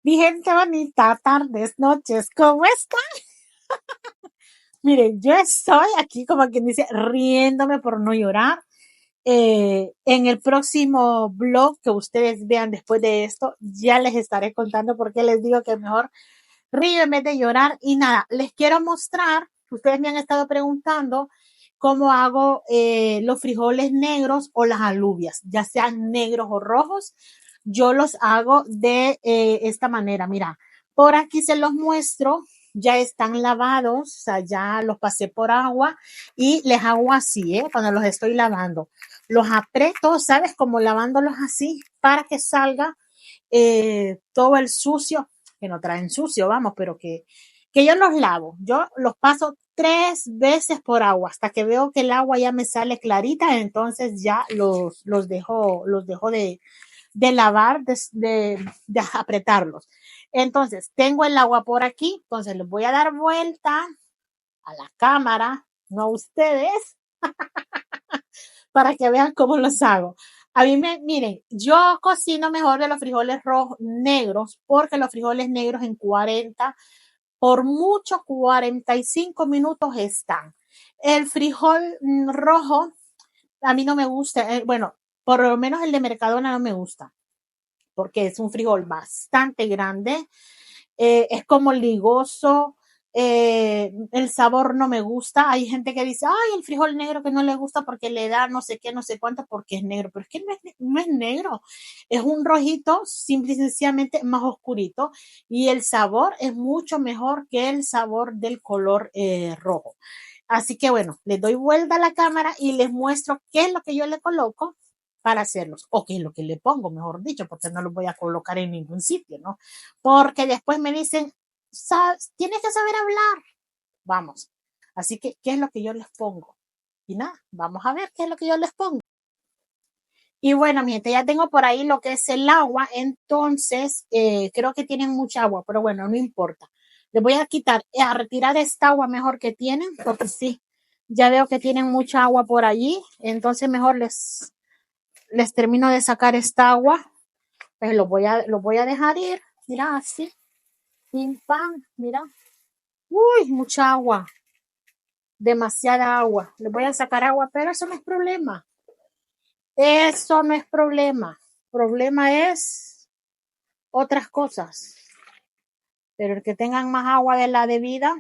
Mi gente bonita, tardes, noches, ¿cómo están? Miren, yo estoy aquí como quien dice, riéndome por no llorar. En el próximo blog que ustedes vean después de esto, ya les estaré contando por qué les digo que mejor río en vez de llorar. Y nada, les quiero mostrar, ustedes me han estado preguntando cómo hago los frijoles negros o las alubias, ya sean negros o rojos. Yo los hago de esta manera, mira, por aquí se los muestro, ya están lavados, o sea, ya los pasé por agua y les hago así, cuando los estoy lavando. Los aprieto, ¿sabes? Como lavándolos así para que salga todo el sucio, que no traen sucio, vamos, pero que yo los lavo. Yo los paso 3 veces por agua hasta que veo que el agua ya me sale clarita, entonces ya los dejo de lavar, de apretarlos. Entonces, tengo el agua por aquí, entonces les voy a dar vuelta a la cámara, no a ustedes, para que vean cómo los hago. A mí miren, yo cocino mejor de los frijoles rojos, negros, porque los frijoles negros en 40, por mucho 45 minutos están. El frijol rojo, a mí no me gusta, bueno, por lo menos el de Mercadona no me gusta, porque es un frijol bastante grande, es como ligoso, el sabor no me gusta. Hay gente que dice, ay, el frijol negro que no le gusta porque le da no sé qué, no sé cuánto, porque es negro, pero es que no es negro, es un rojito, simple y sencillamente más oscurito, y el sabor es mucho mejor que el sabor del color rojo. Así que bueno, les doy vuelta a la cámara y les muestro qué es lo que yo le coloco para hacerlos, o qué es lo que le pongo, mejor dicho, porque no los voy a colocar en ningún sitio, ¿no? Porque después me dicen, tienes que saber hablar. Vamos. Así que, ¿qué es lo que yo les pongo? Y nada, vamos a ver qué es lo que yo les pongo. Y bueno, mi gente, ya tengo por ahí lo que es el agua, entonces creo que tienen mucha agua, pero bueno, no importa. Les voy a quitar, a retirar esta agua mejor que tienen, porque sí, ya veo que tienen mucha agua por allí, entonces mejor les termino de sacar esta agua, pues lo voy a dejar ir, mira, así, pim pam, mira, uy, mucha agua, demasiada agua, les voy a sacar agua, pero eso no es problema, eso no es problema es otras cosas, pero el que tengan más agua de la debida,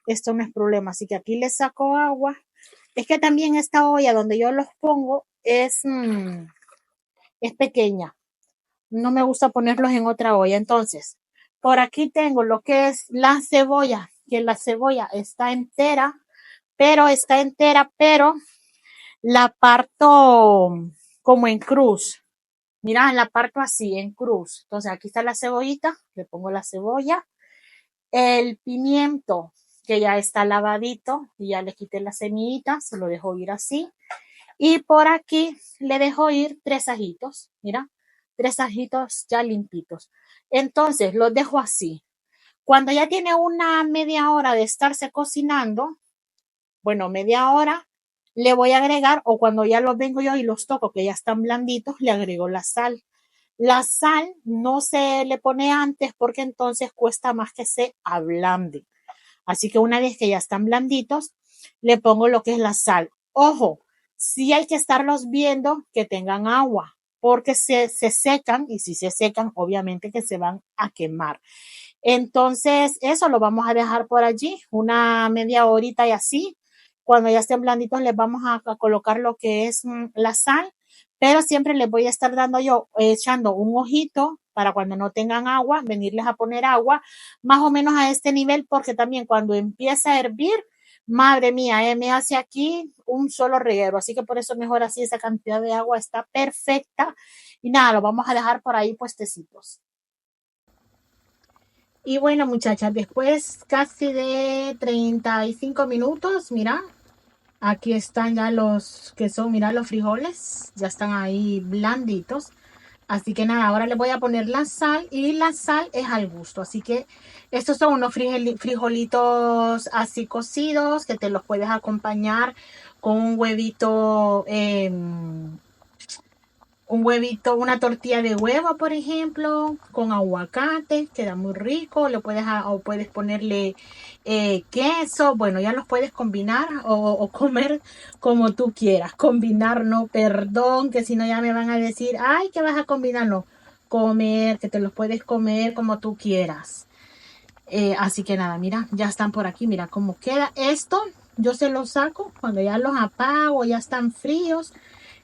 esto no es problema, así que aquí les saco agua, es que también esta olla donde yo los pongo es pequeña, no me gusta ponerlos en otra olla. Entonces, por aquí tengo lo que es la cebolla, que la cebolla está entera, pero la parto como en cruz. Mira, la parto así, en cruz. Entonces, aquí está la cebollita, le pongo la cebolla, el pimiento, que ya está lavadito, y ya le quité la semillita, se lo dejo ir así. Y por aquí le dejo ir 3 ajitos, mira, 3 ajitos ya limpitos. Entonces los dejo así. Cuando ya tiene una media hora de estarse cocinando, bueno, media hora, le voy a agregar, o cuando ya los vengo yo y los toco, que ya están blanditos, le agrego la sal. La sal no se le pone antes porque entonces cuesta más que se ablande. Así que una vez que ya están blanditos, le pongo lo que es la sal. Ojo, sí hay que estarlos viendo que tengan agua, porque se secan, y si se secan, obviamente que se van a quemar. Entonces, eso lo vamos a dejar por allí, una media horita y así. Cuando ya estén blanditos, les vamos a colocar lo que es la sal, pero siempre les voy a estar dando yo, echando un ojito para cuando no tengan agua, venirles a poner agua, más o menos a este nivel, porque también cuando empieza a hervir, madre mía, me hace aquí un solo reguero, así que por eso mejor así, esa cantidad de agua está perfecta. Y nada, lo vamos a dejar por ahí puestecitos. Y bueno, muchachas, después casi de 35 minutos, mira, aquí están ya los que son, mira, los frijoles, ya están ahí blanditos. Así que nada, ahora le voy a poner la sal y la sal es al gusto. Así que estos son unos frijolitos así cocidos que te los puedes acompañar con un huevito, una tortilla de huevo, por ejemplo, con aguacate, queda muy rico. O puedes ponerle queso. Bueno, ya los puedes combinar o comer como tú quieras. Combinar, no, perdón, que si no ya me van a decir, ay, ¿qué vas a combinar? No, comer, que te los puedes comer como tú quieras. Así que nada, mira, ya están por aquí, mira cómo queda esto. Yo se los saco cuando ya los apago, ya están fríos.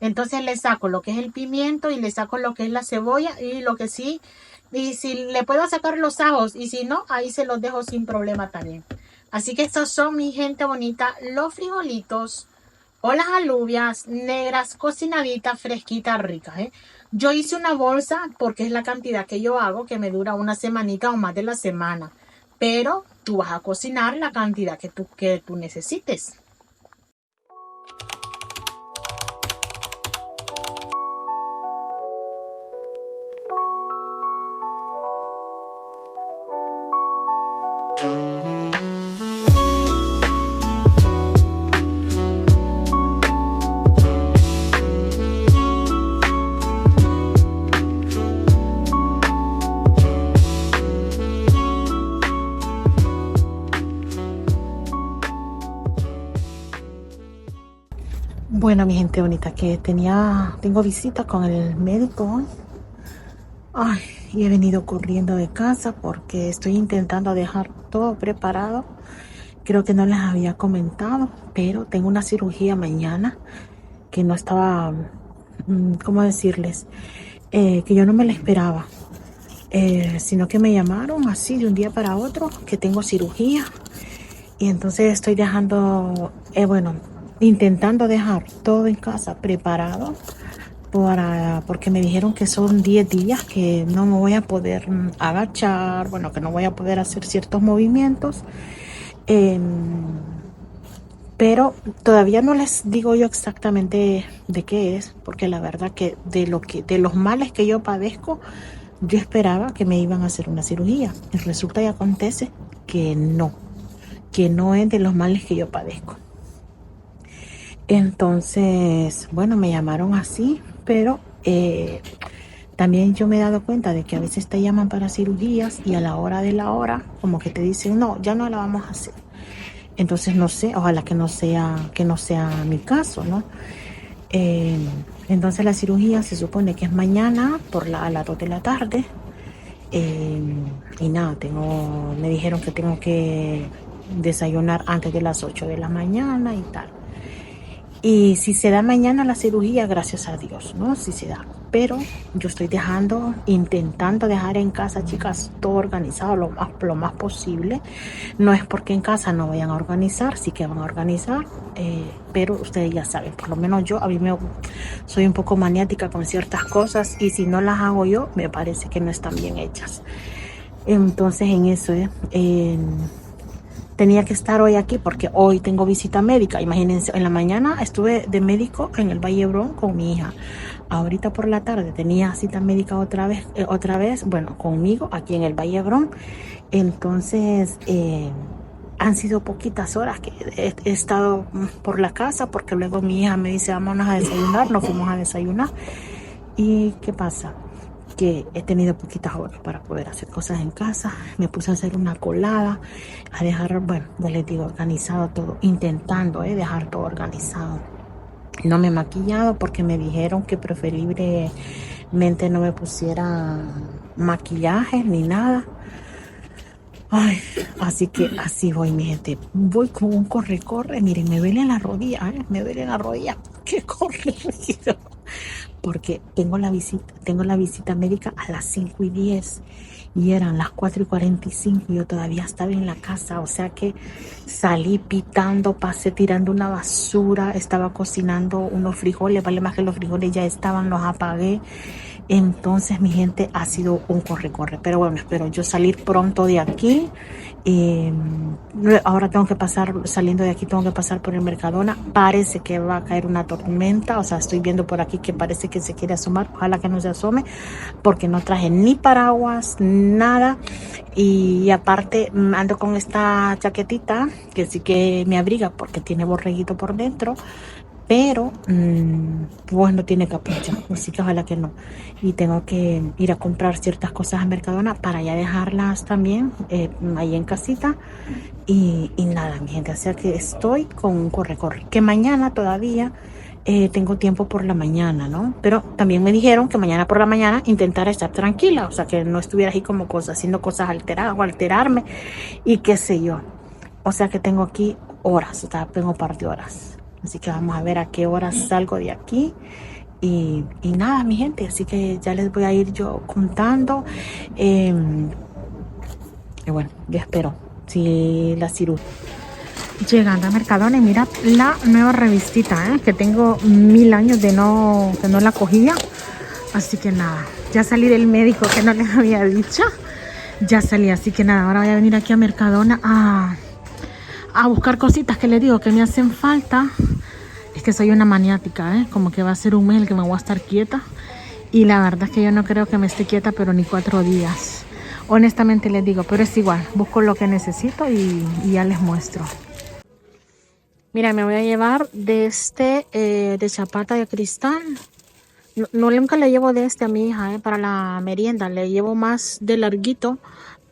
Entonces le saco lo que es el pimiento y le saco lo que es la cebolla y lo que sí, y si le puedo sacar los ajos y si no, ahí se los dejo sin problema también. Así que estos son, mi gente bonita, los frijolitos o las alubias negras cocinaditas, fresquitas, ricas, ¿eh? Yo hice una bolsa porque es la cantidad que yo hago, que me dura una semanita o más de la semana. Pero tú vas a cocinar la cantidad que tú necesites. Bueno, mi gente bonita, que tengo visita con el médico hoy. Ay, y he venido corriendo de casa porque estoy intentando dejar todo preparado. Creo que no les había comentado, pero tengo una cirugía mañana que no estaba, ¿cómo decirles? Que yo no me la esperaba. Sino que me llamaron así de un día para otro que tengo cirugía. Y entonces estoy intentando dejar todo en casa preparado porque me dijeron que son 10 días que no me voy a poder agachar, bueno, que no voy a poder hacer ciertos movimientos. Pero todavía no les digo yo exactamente de qué es, porque la verdad que de los males que yo padezco, yo esperaba que me iban a hacer una cirugía. Y resulta y acontece que no es de los males que yo padezco. Entonces, bueno, me llamaron así, pero también yo me he dado cuenta de que a veces te llaman para cirugías y a la hora de la hora, como que te dicen, no, ya no la vamos a hacer. Entonces, no sé, ojalá que no sea mi caso, ¿no? Entonces la cirugía se supone que es mañana a las 2 de la tarde. Y nada, me dijeron que tengo que desayunar antes de las 8 de la mañana y tal. Y si se da mañana la cirugía, gracias a Dios, ¿no? Si se da. Pero yo estoy intentando dejar en casa, chicas, todo organizado lo más posible. No es porque en casa no vayan a organizar, sí que van a organizar, pero ustedes ya saben, por lo menos yo, soy un poco maniática con ciertas cosas y si no las hago yo, me parece que no están bien hechas. Entonces en eso, tenía que estar hoy aquí porque hoy tengo visita médica. Imagínense, en la mañana estuve de médico en el Valle Hebrón con mi hija. Ahorita por la tarde tenía cita médica otra vez, bueno, conmigo aquí en el Valle Hebrón. Entonces, han sido poquitas horas que he estado por la casa porque luego mi hija me dice, vámonos a desayunar, nos fuimos a desayunar. ¿Y qué pasa? Que he tenido poquitas horas para poder hacer cosas en casa. Me puse a hacer una colada, a dejar, bueno, ya les digo, organizado todo, intentando dejar todo organizado. No me he maquillado porque me dijeron que preferiblemente no me pusiera maquillaje ni nada. Ay, así que así voy, mi gente. Voy con un corre. Miren, me duele la rodilla, me duele la rodilla. ¡Qué corrido! Porque tengo la visita médica a las 5:10 y eran las 4:45 y yo todavía estaba en la casa, o sea que salí pitando, pasé tirando una basura, estaba cocinando unos frijoles, vale más que los frijoles ya estaban, los apagué Entonces, mi gente, ha sido un corre-corre. Pero bueno, espero yo salir pronto de aquí. Eh, Ahora tengo que pasar, saliendo de aquí, tengo que pasar por el Mercadona. Parece que va a caer una tormenta. O sea, estoy viendo por aquí que parece que se quiere asomar. Ojalá que no se asome, porque no traje ni paraguas, nada. Y aparte, ando con esta chaquetita que sí que me abriga porque tiene borreguito por dentro, pero pues no tiene capucha, así que ojalá que no. Y tengo que ir a comprar ciertas cosas a Mercadona para ya dejarlas también ahí en casita. Y nada, mi gente, o sea que estoy con un corre-corre, que mañana todavía tengo tiempo por la mañana, ¿no? Pero también me dijeron que mañana por la mañana intentara estar tranquila, o sea que no estuviera ahí como cosas, haciendo cosas alteradas o alterarme y qué sé yo. O sea que tengo aquí horas, o sea, tengo un par de horas. Así que vamos a ver a qué horas salgo de aquí. Y nada, mi gente, así que ya les voy a ir yo contando. Eh, y bueno, yo espero. Si la cirugía. Llegando a Mercadona y mira la nueva revistita, que tengo 1000 años que no la cogía. Así que nada, ya salí del médico que no les había dicho. Ya salí, así que nada, ahora voy a venir aquí a Mercadona a buscar cositas que les digo que me hacen falta. Es que soy una maniática, como que va a ser un mes el que me voy a estar quieta. Y la verdad es que yo no creo que me esté quieta, pero ni 4 días. Honestamente les digo, pero es igual. Busco lo que necesito y ya les muestro. Mira, me voy a llevar de este, de chapata de cristal. No, nunca le llevo de este a mi hija, para la merienda. Le llevo más de larguito,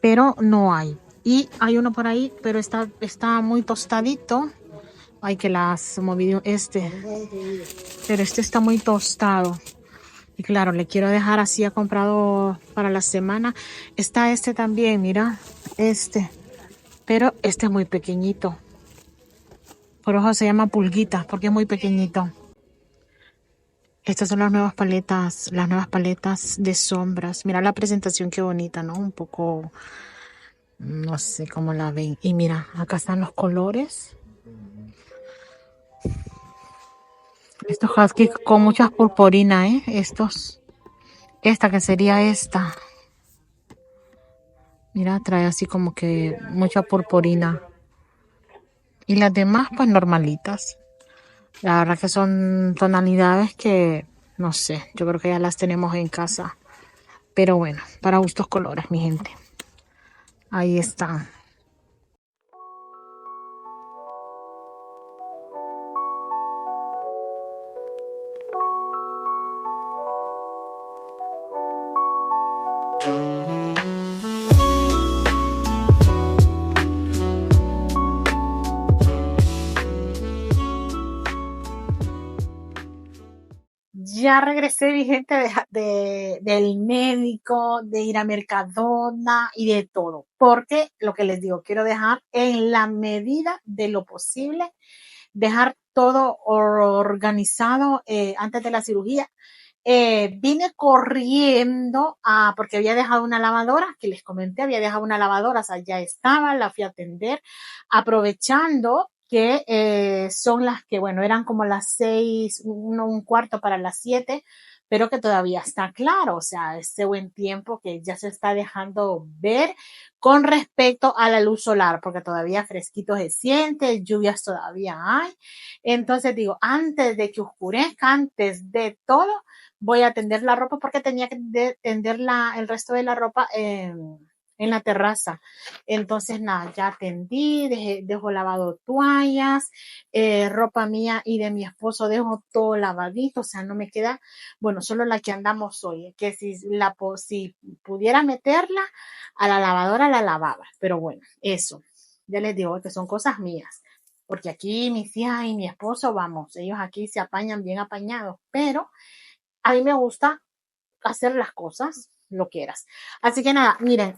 pero no hay. Y hay uno por ahí, pero está muy tostadito. Ay, que las movido pero este está muy tostado. Y claro, le quiero dejar así, ha comprado para la semana. Está este también, mira, pero este es muy pequeñito. Por eso se llama pulguita, porque es muy pequeñito. Estas son las nuevas paletas de sombras. Mira la presentación, qué bonita, ¿no? Un poco, no sé cómo la ven. Y mira, acá están los colores. Estos husky con muchas purpurina, Estos. Esta que sería esta. Mira, trae así como que mucha purpurina. Y las demás, pues normalitas. La verdad que son tonalidades que, no sé, yo creo que ya las tenemos en casa. Pero bueno, para gustos colores, mi gente. Ahí están. Ya regresé, mi gente, del médico, de ir a Mercadona y de todo. Porque lo que les digo, quiero dejar en la medida de lo posible, dejar todo organizado antes de la cirugía. Vine corriendo porque había dejado una lavadora, que les comenté, había dejado una lavadora, o sea, ya estaba, la fui a atender, aprovechando que son las que, bueno, eran como las 6, un cuarto para las 7, pero que todavía está claro, o sea, ese buen tiempo que ya se está dejando ver con respecto a la luz solar, porque todavía fresquito se siente, lluvias todavía hay. Entonces digo, antes de que oscurezca, antes de todo, voy a tender la ropa porque tenía que tender el resto de la ropa en la terraza. Entonces, nada, ya tendí, dejo lavado toallas, ropa mía y de mi esposo dejo todo lavadito, o sea, no me queda, bueno, solo la que andamos hoy, que si pudiera meterla a la lavadora la lavaba, pero bueno, eso, ya les digo que son cosas mías. Porque aquí mis hijas y mi esposo, vamos, ellos aquí se apañan bien apañados, pero a mí me gusta hacer las cosas, lo quieras. Así que nada, miren,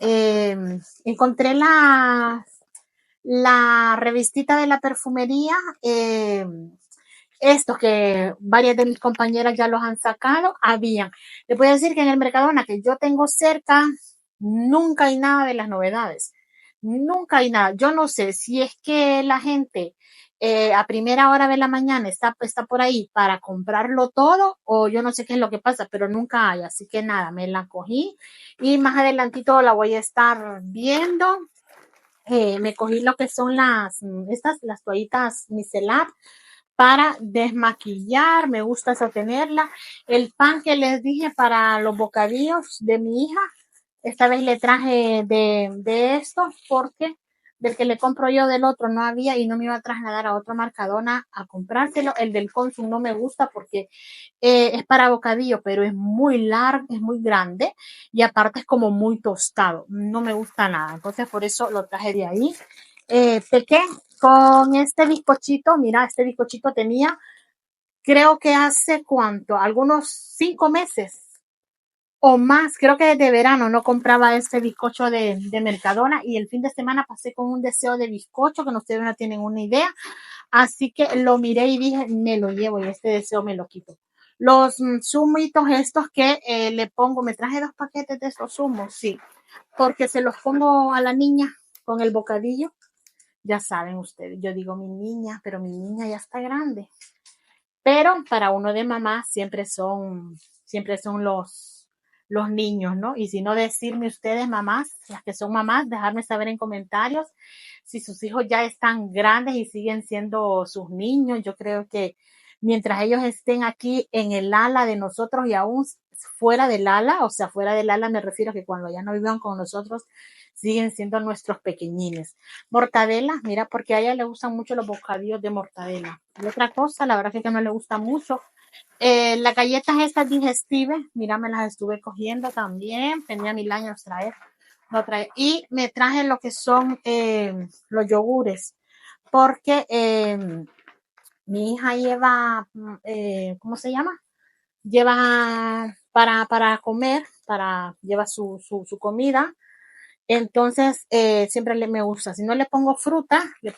encontré la revistita de la perfumería, estos que varias de mis compañeras ya los han sacado, habían. Les voy a decir que en el Mercadona que yo tengo cerca, nunca hay nada de las novedades. nunca hay nada. Yo no sé si es que la gente a primera hora de la mañana está por ahí para comprarlo todo o yo no sé qué es lo que pasa, pero nunca hay. Así que nada, me la cogí y más adelantito la voy a estar viendo. Me cogí lo que son las toallitas micelar para desmaquillar, me gusta eso tenerla. El pan que les dije para los bocadillos de mi hija, esta vez le traje de esto porque del que le compro yo del otro no había y no me iba a trasladar a otro Mercadona a comprárselo. El del Consum no me gusta porque es para bocadillo, pero es muy largo, es muy grande y aparte es como muy tostado. No me gusta nada. Entonces por eso lo traje de ahí. Pequé con este bizcochito. Mira, este bizcochito tenía, creo que hace cuánto, algunos 5 meses o más, creo que desde verano no compraba este bizcocho de Mercadona y el fin de semana pasé con un deseo de bizcocho que ustedes no tienen una idea, así que lo miré y dije, me lo llevo y este deseo me lo quito. Los zumitos estos que le pongo, me traje 2 paquetes de estos zumos, sí, porque se los pongo a la niña con el bocadillo. Ya saben ustedes, yo digo mi niña, pero mi niña ya está grande. Pero para uno de mamá siempre son los niños, ¿no? Y si no, decirme ustedes, mamás, las que son mamás, dejarme saber en comentarios si sus hijos ya están grandes y siguen siendo sus niños. Yo creo que mientras ellos estén aquí en el ala de nosotros y aún fuera del ala, o sea, fuera del ala me refiero a que cuando ya no vivan con nosotros, siguen siendo nuestros pequeñines. Mortadela, mira, porque a ella le gustan mucho los bocadillos de mortadela. Y otra cosa, la verdad es que no le gusta mucho. Las galletas estas digestivas, mira, me las estuve cogiendo también. Tenía 1000 años traer. No trae. Y me traje lo que son los yogures, porque mi hija lleva, ¿cómo se llama? Lleva para comer, lleva su comida. Entonces, siempre me gusta. Si no le pongo fruta, le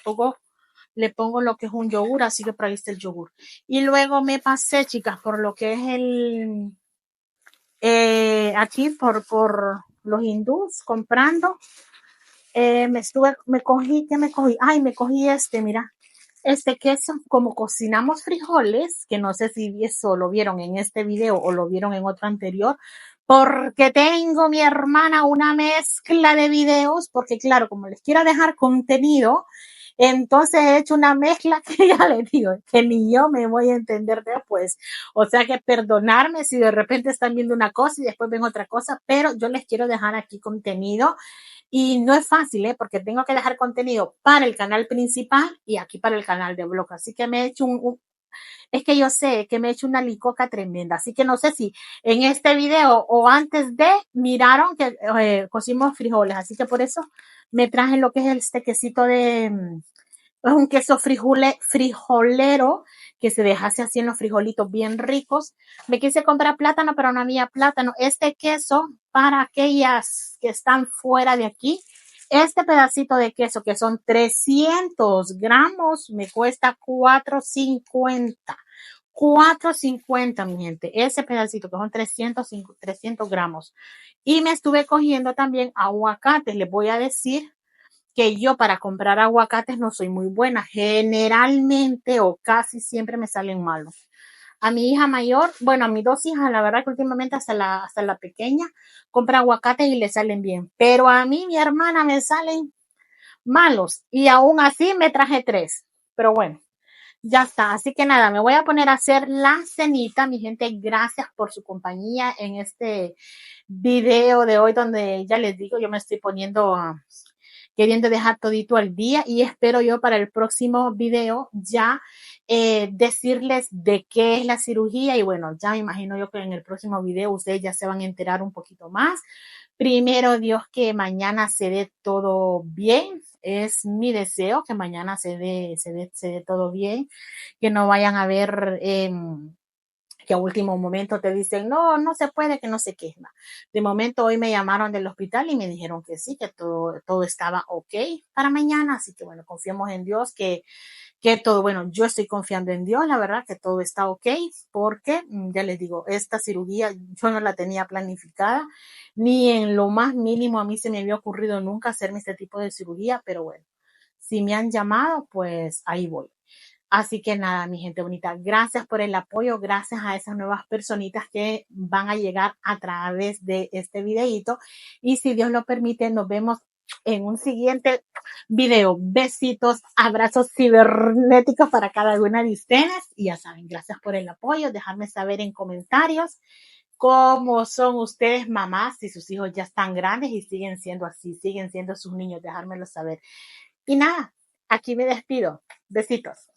pongo lo que es un yogur, así que por ahí está el yogur. Y luego me pasé, chicas, por lo que es aquí por los hindús comprando. Me cogí? Ay, me cogí mira, este queso, como cocinamos frijoles, que no sé si eso lo vieron en este video o lo vieron en otro anterior, porque tengo mi hermana una mezcla de videos, porque claro, como les quiero dejar contenido, entonces he hecho una mezcla que ya les digo, que ni yo me voy a entender después. O sea que perdonarme si de repente están viendo una cosa y después ven otra cosa, pero yo les quiero dejar aquí contenido y no es fácil, ¿eh? Porque tengo que dejar contenido para el canal principal y aquí para el canal de blog. Así que me he hecho es que yo sé que me he hecho una licoca tremenda. Así que no sé si en este video o antes de miraron que cocimos frijoles. Así que por eso me traje lo que es este quesito es un queso frijolero que se dejase así en los frijolitos bien ricos. Me quise comprar plátano, pero no había plátano. Este queso, para aquellas que están fuera de aquí, este pedacito de queso, que son 300 gramos, me cuesta 4.50. 4.50, mi gente. Ese pedacito, que son 300 gramos. Y me estuve cogiendo también aguacates. Les voy a decir que yo para comprar aguacates no soy muy buena. Generalmente o casi siempre me salen malos. A mi hija mayor, bueno, a mis 2 hijas, la verdad que últimamente hasta la pequeña compra aguacates y le salen bien. Pero a mí, mi hermana, me salen malos. Y aún así me traje 3. Pero bueno, ya está. Así que nada, me voy a poner a hacer la cenita. Mi gente, gracias por su compañía en este video de hoy donde ya les digo, yo me estoy queriendo dejar todito al día y espero yo para el próximo video ya decirles de qué es la cirugía y bueno, ya me imagino yo que en el próximo video ustedes ya se van a enterar un poquito más. Primero Dios que mañana se dé todo bien, es mi deseo que mañana se dé todo bien, que no vayan a ver que a último momento te dicen, no, no se puede, que no se queja. De momento hoy me llamaron del hospital y me dijeron que sí, que todo estaba ok para mañana. Así que bueno, confiemos en Dios que todo, bueno, yo estoy confiando en Dios, la verdad que todo está ok, porque ya les digo, esta cirugía yo no la tenía planificada, ni en lo más mínimo a mí se me había ocurrido nunca hacerme este tipo de cirugía, pero bueno, si me han llamado, pues ahí voy. Así que nada, mi gente bonita, gracias por el apoyo, gracias a esas nuevas personitas que van a llegar a través de este videito. Y si Dios lo permite, nos vemos en un siguiente video. Besitos, abrazos cibernéticos para cada una de ustedes. Y ya saben, gracias por el apoyo. Dejadme saber en comentarios cómo son ustedes mamás, si sus hijos ya están grandes y siguen siendo así, siguen siendo sus niños, dejármelo saber. Y nada, aquí me despido. Besitos.